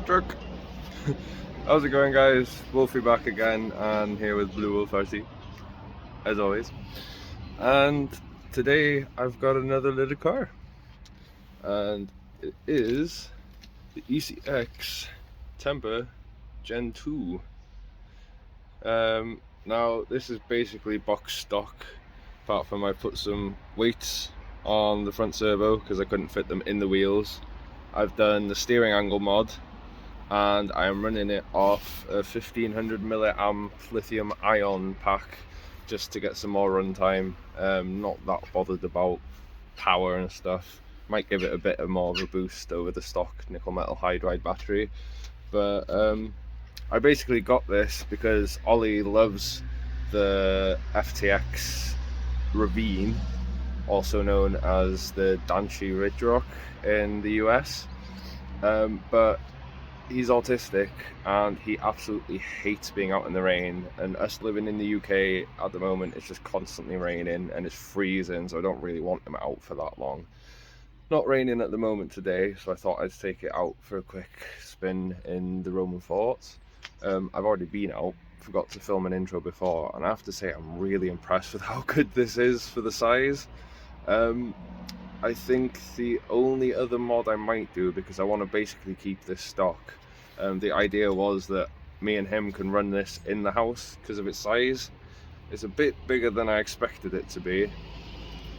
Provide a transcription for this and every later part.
Truck. How's it going, guys? Wolfie back again, and here with Blue Wolf RC, as always. And today I've got another little car, and it is the ECX Temper Gen 2. Now this is basically box stock, apart from I put some weights on the front servo because I couldn't fit them in the wheels. I've done the steering angle mod, and I am running it off a 1500 milliamp lithium ion pack just to get some more run time. Not that bothered about power and stuff. Might give it a bit more of a boost over the stock nickel metal hydride battery, but I basically got this because Ollie loves the FTX Ravine, also known as the Danchi Ridge Rock in the US, but he's autistic and he absolutely hates being out in the rain, and us living in the UK at the moment, it's just constantly raining and it's freezing, so I don't really want him out for that long. Not raining at the moment today, so I thought I'd take it out for a quick spin in the Roman Fort. I've already been out, forgot to film an intro before, and I have to say I'm really impressed with how good this is for the size. I think the only other mod I might do, because I want to basically keep this stock, the idea was that me and him can run this in the house because of its size. It's a bit bigger than I expected it to be,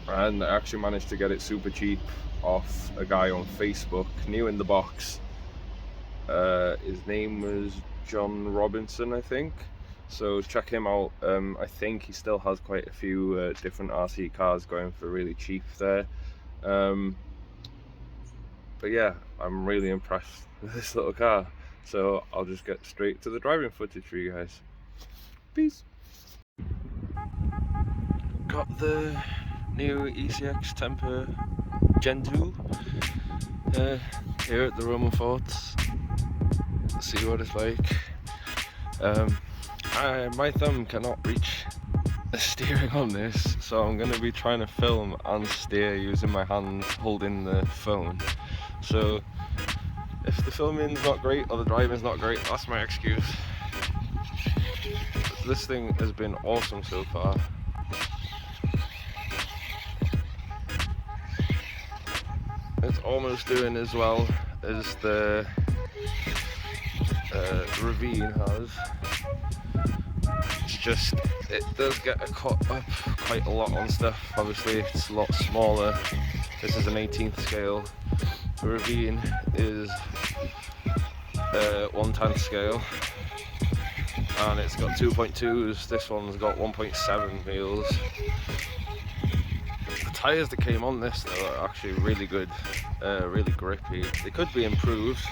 and I actually managed to get it super cheap off a guy on Facebook, new in the box. His name was John Robinson, I think, so check him out. I think he still has quite a few different RC cars going for really cheap there. But yeah, I'm really impressed with this little car, so I'll just get straight to the driving footage for you guys. Peace. Got the new ECX Temper Gen 2 here at the Roman Fort. Let's see what it's like. My thumb cannot reach the steering on this, so I'm going to be trying to film and steer using my hands holding the phone. So if the filming's not great or the driving's not great, that's my excuse. This thing has been awesome so far. It's almost doing as well as the Ravine has. It's just, it does get a cut up quite a lot on stuff. Obviously it's a lot smaller. This is an 18th scale. The Ravine is 1/10 scale, and it's got 2.2s. This one's got 1.7 wheels. The tyres that came on this though are actually really good, really grippy. They could be improved.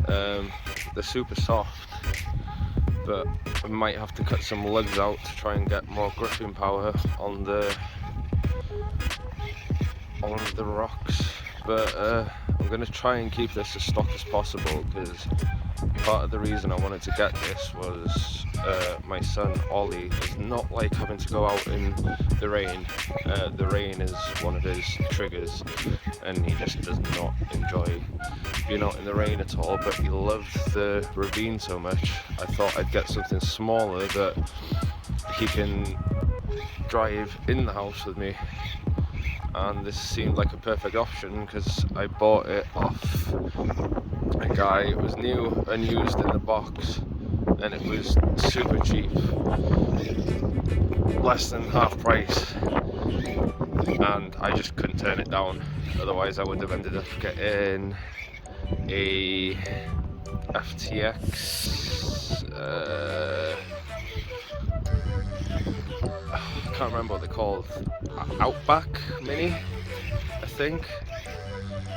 They're super soft, but I might have to cut some lugs out to try and get more gripping power on the rocks. But I'm going to try and keep this as stock as possible, because part of the reason I wanted to get this was my son Ollie does not like having to go out in the rain. The rain is one of his triggers, and he just does not enjoy being out in the rain at all, but he loves the Ravine so much. I thought I'd get something smaller that he can drive in the house with me, and this seemed like a perfect option because I bought it off a guy. It was new and used in the box, and it was super cheap, less than half price, and I just couldn't turn it down. Otherwise I would have ended up getting a FTX, I can't remember what they're called, Outback Mini, I think,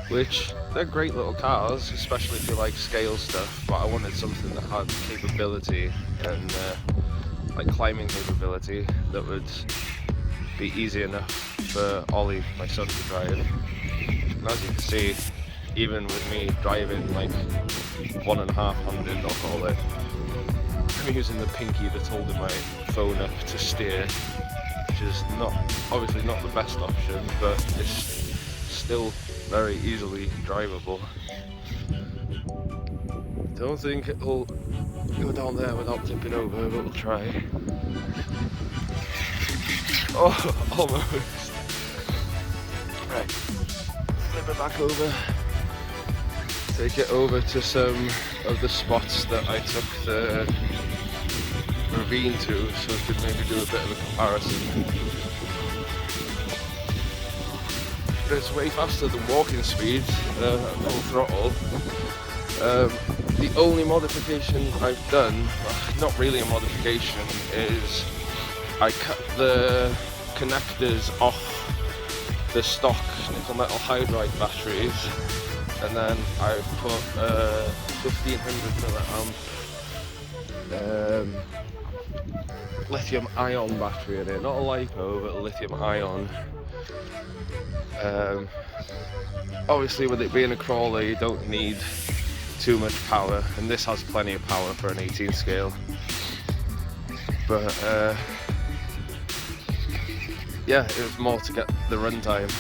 which they're great little cars, especially if you like scale stuff, but I wanted something that had capability and like climbing capability that would be easy enough for Ollie, my son, to drive. And as you can see, even with me driving like 1.5-handed, I'll call it, I'm using the pinky that's holding my phone up to steer, which is obviously not the best option, but it's still very easily drivable. Don't think it'll go down there without tipping over, but we'll try. Oh, almost. Right, flip it back over. Take it over to some of the spots that I took the ravine to, so I could maybe do a bit of a comparison. But it's way faster than walking speed, full throttle. The only modification I've done, well, not really a modification, is I cut the connectors off the stock nickel metal hydride batteries, and then I put 1500 milliamp lithium ion battery in it, not a LiPo but a lithium ion. Obviously with it being a crawler you don't need too much power, and this has plenty of power for an 18 scale, but yeah, it was more to get the runtime.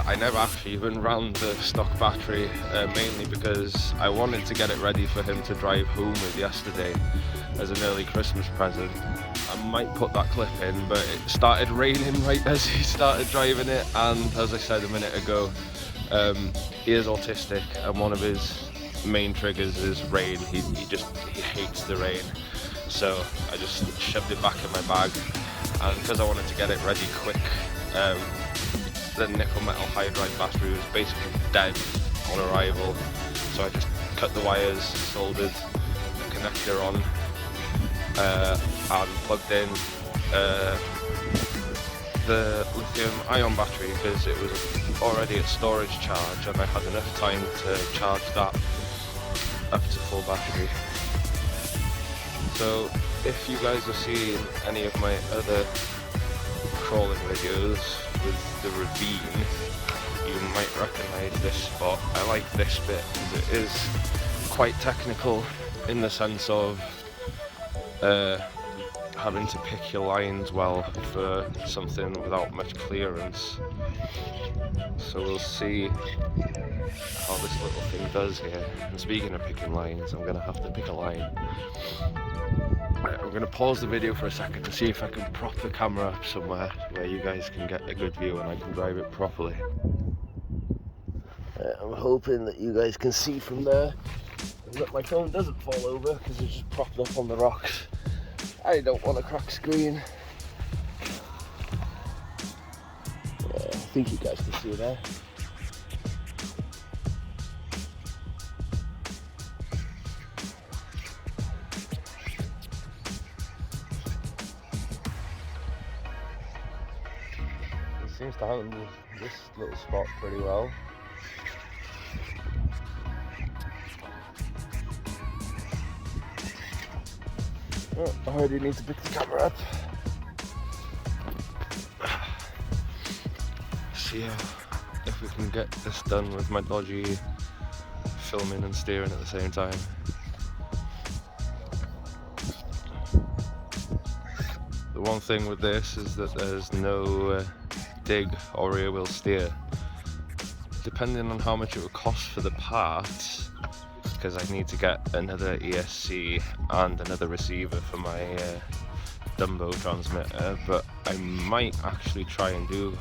I never actually even ran the stock battery, mainly because I wanted to get it ready for him to drive home with yesterday as an early Christmas present. I might put that clip in, but it started raining right as he started driving it, and as I said a minute ago, he is autistic, and one of his main triggers is rain. He hates the rain, so I just shoved it back in my bag, and because I wanted to get it ready quick, the nickel metal hydride battery was basically dead on arrival, so I just cut the wires, soldered the connector on, and plugged in the lithium ion battery because it was already at storage charge, and I had enough time to charge that up to full battery. So if you guys are seeing any of my other crawling videos with the ravine, you might recognise this spot. I like this bit because it is quite technical in the sense of having to pick your lines well for something without much clearance. So we'll see how this little thing does here. And speaking of picking lines, I'm going to have to pick a line. Right, I'm going to pause the video for a second to see if I can prop the camera up somewhere where you guys can get a good view and I can drive it properly. I'm hoping that you guys can see from there and that my phone doesn't fall over because it's just propped up on the rocks. I don't want a cracked screen. Yeah, I think you guys can see there. It seems to handle this little spot pretty well. Oh, I already need to pick the camera up. See if we can get this done with my dodgy filming and steering at the same time. The one thing with this is that there's no dig or rear wheel steer. Depending on how much it would cost for the parts, because I need to get another ESC and another receiver for my Dumbo transmitter, but I might actually try and do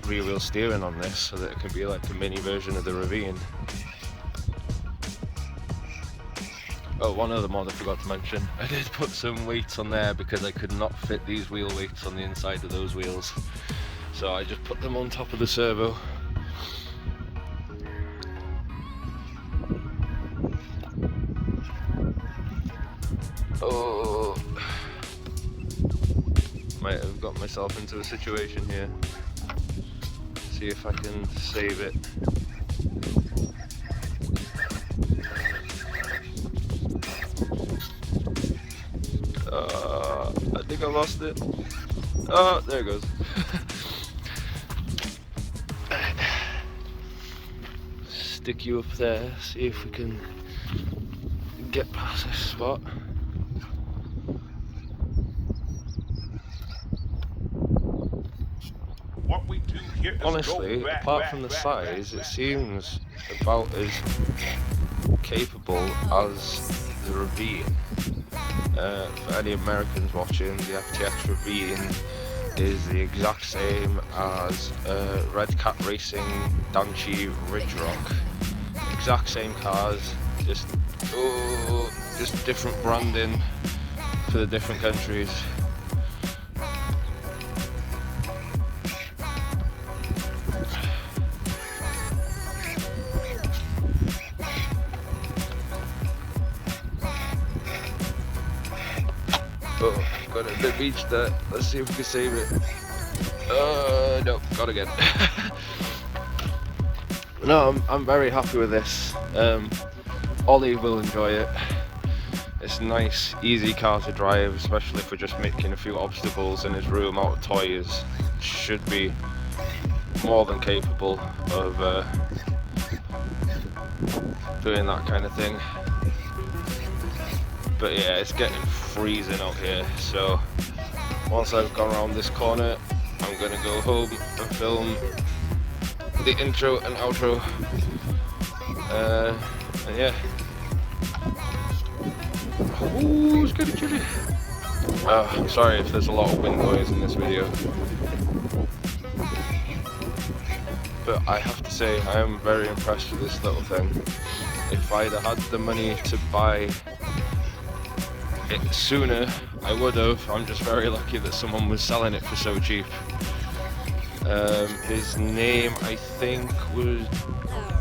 rear wheel steering on this so that it can be like a mini version of the Ravine. Oh, one other mod I forgot to mention. I did put some weights on there because I could not fit these wheel weights on the inside of those wheels. So I just put them on top of the servo. Oh, might have got myself into a situation here. See if I can save it. I think I lost it. Oh, there it goes. Stick you up there, see if we can get past this spot. What we do honestly, apart from the size, it seems about as capable as the Ravine. For any Americans watching, the FTX Ravine is the exact same as Red Cat Racing Danchi Ridge Rock. Exact same cars, just different branding for the different countries. Oh, got a bit beached there. Let's see if we can save it. No, got again. No, I'm very happy with this. Ollie will enjoy it. It's a nice, easy car to drive, especially if we're just making a few obstacles in his room out of toys. Should be more than capable of doing that kind of thing. But yeah, it's getting freezing out here, so once I've gone around this corner, I'm gonna go home and film the intro and outro. And yeah. Ooh, it's getting chilly. Sorry if there's a lot of wind noise in this video. But I have to say, I am very impressed with this little thing. If I'd have had the money to buy it sooner, I would have. I'm just very lucky that someone was selling it for so cheap. His name, I think, was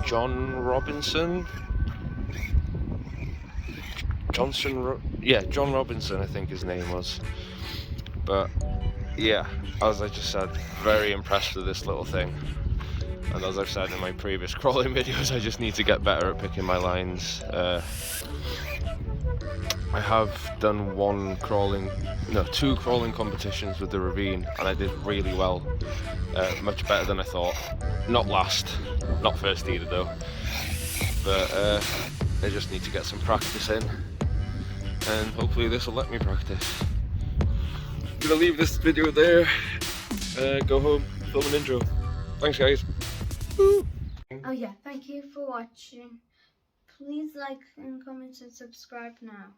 John Robinson. John Robinson, I think his name was. But yeah, as I just said, very impressed with this little thing. And as I've said in my previous crawling videos, I just need to get better at picking my lines. I have done two crawling competitions with the Ravine, and I did really well. Much better than I thought. Not last, not first either though. But I just need to get some practice in, and hopefully this will let me practice. I'm gonna leave this video there, go home, film an intro. Thanks guys. Woo. Oh yeah, thank you for watching. Please like and comment and subscribe now.